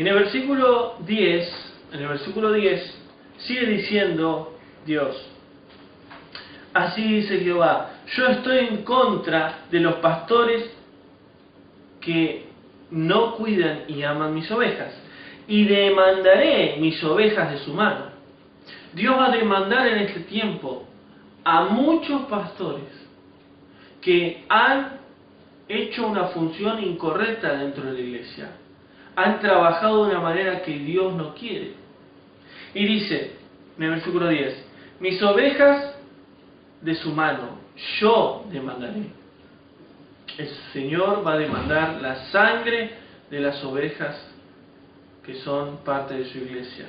Y en el versículo 10 sigue diciendo Dios: así dice Jehová, yo estoy en contra de los pastores que no cuidan y aman mis ovejas, y demandaré mis ovejas de su mano. Dios va a demandar en este tiempo a muchos pastores que han hecho una función incorrecta dentro de la iglesia, han trabajado de una manera que Dios no quiere. Y dice en el versículo 10, mis ovejas de su mano yo demandaré. El Señor va a demandar la sangre de las ovejas que son parte de su iglesia.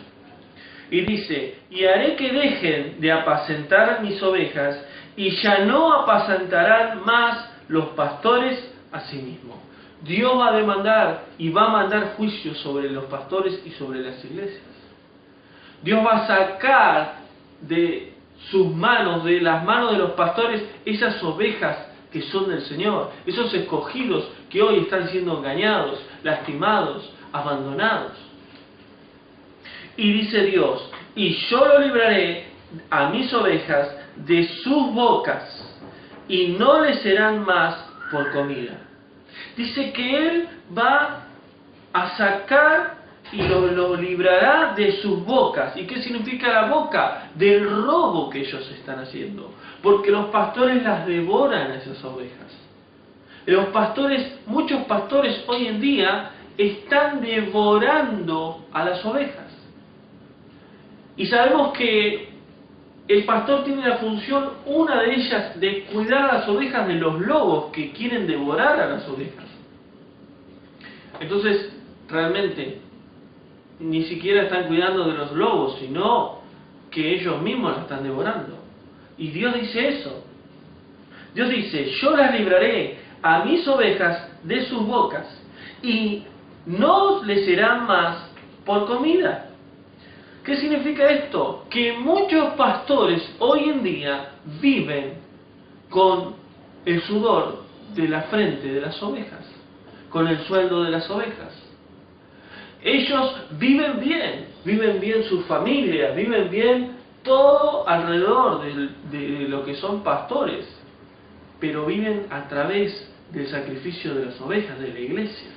Y dice, y haré que dejen de apacentar mis ovejas, y ya no apacentarán más los pastores a sí mismos. Dios va a demandar y va a mandar juicio sobre los pastores y sobre las iglesias. Dios va a sacar de sus manos, de las manos de los pastores, esas ovejas que son del Señor, esos escogidos que hoy están siendo engañados, lastimados, abandonados. Y dice Dios, y yo lo libraré a mis ovejas de sus bocas, y no les serán más por comida. Dice que Él va a sacar y lo librará de sus bocas. ¿Y qué significa la boca? Del robo que ellos están haciendo. Porque los pastores las devoran a esas ovejas. Muchos pastores hoy en día están devorando a las ovejas. Y sabemos que el pastor tiene la función, una de ellas, de cuidar a las ovejas de los lobos que quieren devorar a las ovejas. Entonces, realmente, ni siquiera están cuidando de los lobos, sino que ellos mismos las están devorando. Y Dios dice eso. Dios dice, yo las libraré a mis ovejas de sus bocas, y no les serán más por comida. ¿Qué significa esto? Que muchos pastores hoy en día viven con el sudor de la frente de las ovejas, con el sueldo de las ovejas. Ellos viven bien sus familias, viven bien todo alrededor de lo que son pastores, pero viven a través del sacrificio de las ovejas de la iglesia.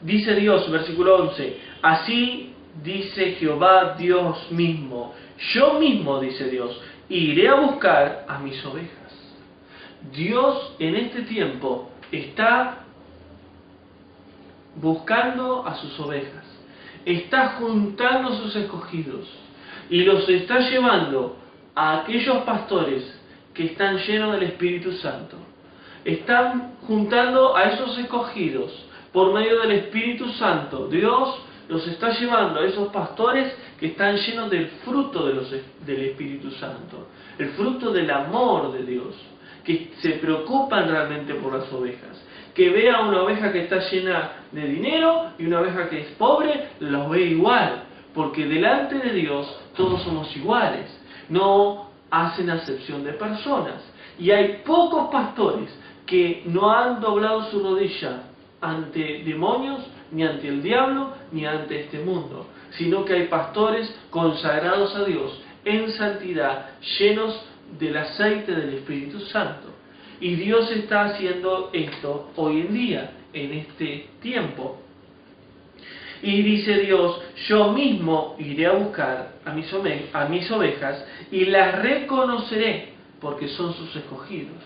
Dice Dios, versículo 11, así dice Jehová Dios mismo, yo mismo, dice Dios, iré a buscar a mis ovejas. Dios en este tiempo está buscando a sus ovejas, está juntando a sus escogidos y los está llevando a aquellos pastores que están llenos del Espíritu Santo. Están juntando a esos escogidos por medio del Espíritu Santo. Dios los está llevando a esos pastores que están llenos del fruto del Espíritu Santo, el fruto del amor de Dios, que se preocupan realmente por las ovejas, que vea una oveja que está llena de dinero y una oveja que es pobre, los ve igual, porque delante de Dios todos somos iguales, no hacen acepción de personas. Y hay pocos pastores que no han doblado su rodilla ante demonios, ni ante el diablo, ni ante este mundo, sino que hay pastores consagrados a Dios en santidad, llenos del aceite del Espíritu Santo. Y Dios está haciendo esto hoy en día, en este tiempo. Y dice Dios, yo mismo iré a buscar a mis ovejas y las reconoceré porque son sus escogidos.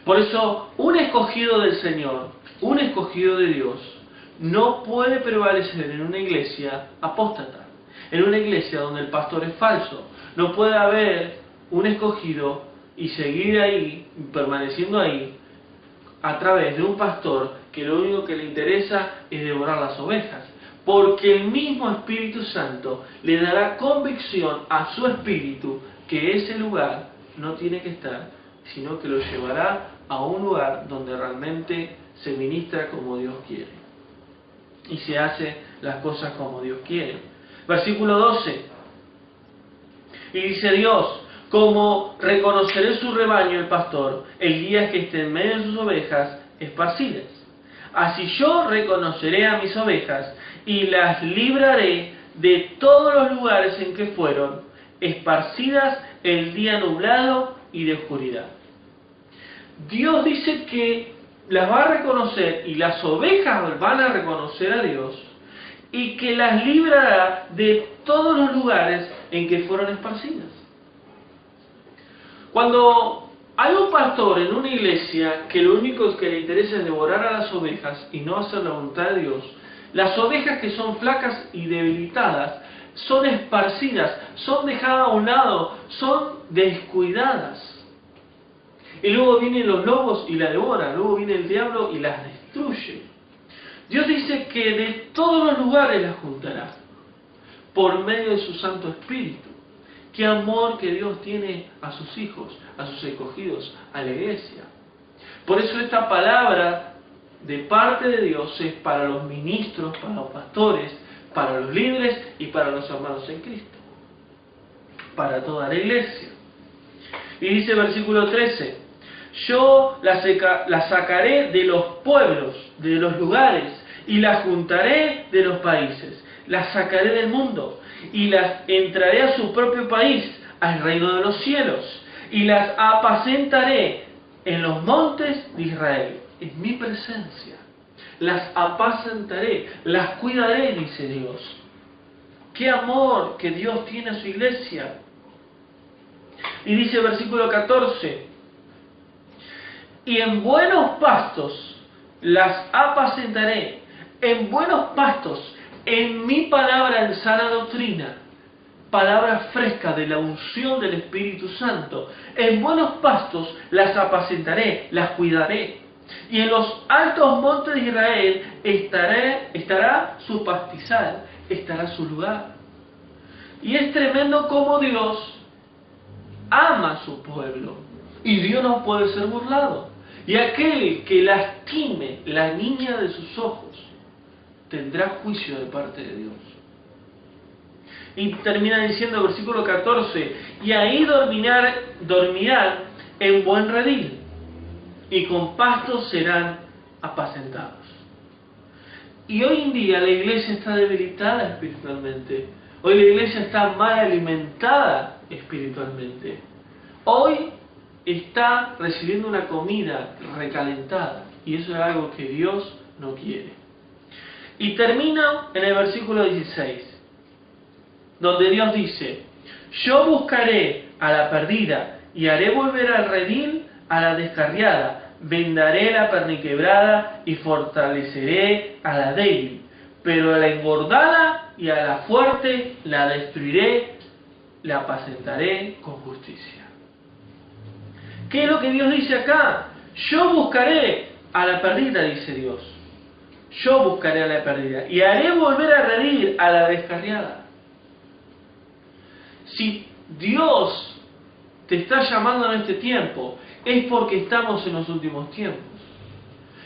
Por eso, un escogido del Señor, un escogido de Dios, no puede prevalecer en una iglesia apóstata, en una iglesia donde el pastor es falso. No puede haber un escogido y seguir ahí, permaneciendo ahí, a través de un pastor que lo único que le interesa es devorar las ovejas. Porque el mismo Espíritu Santo le dará convicción a su espíritu que ese lugar no tiene que estar, sino que lo llevará a un lugar donde realmente se ministra como Dios quiere y se hace las cosas como Dios quiere. Versículo 12. Y dice Dios, como reconoceré su rebaño el pastor el día que esté en medio de sus ovejas esparcidas. Así yo reconoceré a mis ovejas y las libraré de todos los lugares en que fueron esparcidas el día nublado y de oscuridad. Dios dice que las va a reconocer y las ovejas van a reconocer a Dios y que las librará de todos los lugares en que fueron esparcidas. Cuando hay un pastor en una iglesia que lo único que le interesa es devorar a las ovejas y no hacer la voluntad de Dios, las ovejas que son flacas y debilitadas son esparcidas, son dejadas a un lado, son descuidadas. Y luego vienen los lobos y la devoran, luego viene el diablo y las destruye. Dios dice que de todos los lugares las juntará, por medio de su Santo Espíritu. Qué amor que Dios tiene a sus hijos, a sus escogidos, a la iglesia. Por eso esta palabra de parte de Dios es para los ministros, para los pastores, para los líderes y para los hermanos en Cristo. Para toda la iglesia. Y dice versículo 13, yo la sacaré de los pueblos, de los lugares, y la juntaré de los países. Las sacaré del mundo, y las entraré a su propio país, al reino de los cielos, y las apacentaré en los montes de Israel, en mi presencia. Las apacentaré, las cuidaré, dice Dios. ¡Qué amor que Dios tiene a su iglesia! Y dice el versículo 14, y en buenos pastos las apacentaré, en buenos pastos, en mi palabra en sana doctrina, palabra fresca de la unción del Espíritu Santo, en buenos pastos las apacentaré, las cuidaré, y en los altos montes de Israel estará su pastizal, estará su lugar. Y es tremendo cómo Dios ama a su pueblo, y Dios no puede ser burlado. Y aquel que lastime la niña de sus ojos tendrá juicio de parte de Dios. Y termina diciendo el versículo 14, y ahí dormirán en buen redil, y con pastos serán apacentados. Y hoy en día la iglesia está debilitada espiritualmente. Hoy la iglesia está mal alimentada espiritualmente. Hoy está recibiendo una comida recalentada, y eso es algo que Dios no quiere. Y termina en el versículo 16, donde Dios dice, yo buscaré a la perdida y haré volver al redil a la descarriada, vendaré la perniquebrada y fortaleceré a la débil, pero a la engordada y a la fuerte la destruiré, la apacentaré con justicia. ¿Qué es lo que Dios dice acá? Yo buscaré a la perdida, dice Dios. Yo buscaré a la perdida y haré volver a redil a la descarriada. Si Dios te está llamando en este tiempo, es porque estamos en los últimos tiempos.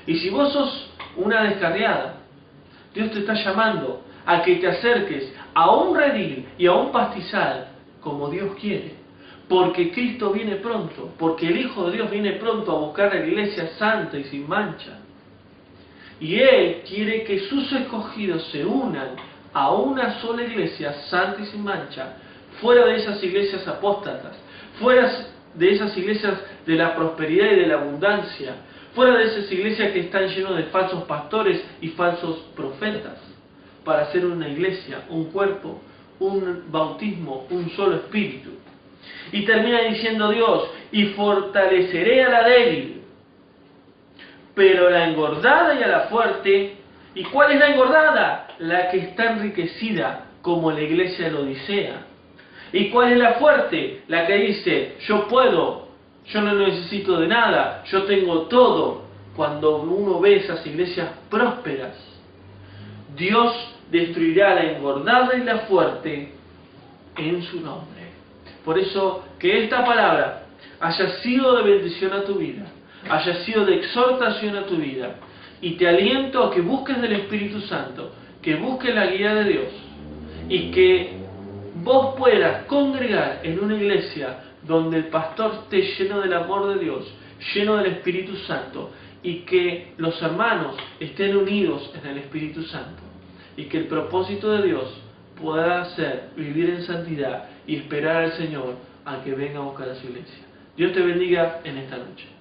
Y si vos sos una descarriada, Dios te está llamando a que te acerques a un redil y a un pastizal como Dios quiere. Porque Cristo viene pronto, porque el Hijo de Dios viene pronto a buscar a la iglesia santa y sin mancha. Y Él quiere que sus escogidos se unan a una sola iglesia santa y sin mancha, fuera de esas iglesias apóstatas, fuera de esas iglesias de la prosperidad y de la abundancia, fuera de esas iglesias que están llenas de falsos pastores y falsos profetas, para hacer una iglesia, un cuerpo, un bautismo, un solo espíritu. Y termina diciendo Dios, y fortaleceré a la débil, pero la engordada y a la fuerte. ¿Y cuál es la engordada? La que está enriquecida, como la iglesia de la Odisea. ¿Y cuál es la fuerte? La que dice, yo puedo, yo no necesito de nada, yo tengo todo. Cuando uno ve esas iglesias prósperas, Dios destruirá la engordada y la fuerte en su nombre. Por eso, que esta palabra haya sido de bendición a tu vida, haya sido de exhortación a tu vida, y te aliento a que busques del Espíritu Santo, que busques la guía de Dios, y que vos puedas congregar en una iglesia donde el pastor esté lleno del amor de Dios, lleno del Espíritu Santo, y que los hermanos estén unidos en el Espíritu Santo y que el propósito de Dios pueda ser vivir en santidad y esperar al Señor a que venga a buscar a su iglesia. Dios te bendiga en esta noche.